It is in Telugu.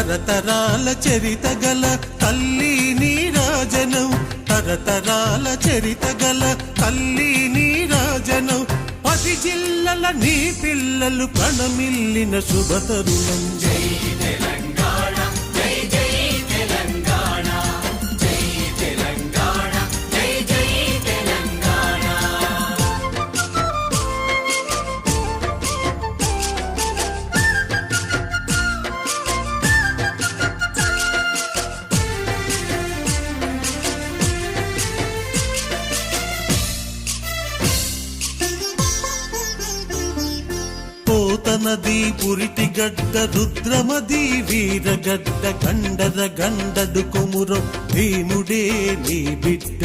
తరతరాల చరిత గల తల్లి నీరాజనం, తరతరాల చరిత గల తల్లి నీరాజనం. 10 జిల్లల నీ పిల్లలు ప్రణమిల్లిన శుభతరుణం. జై తెలంగాణ, జై జై తెలంగాణ, జై తెలంగాణ, జై జై తెలంగాణ. పోతనది పురిటిగడ్డ రుద్రమది వీరగడ్డ గండర గండడు కొమురం భీముడే నీ బిడ్డ.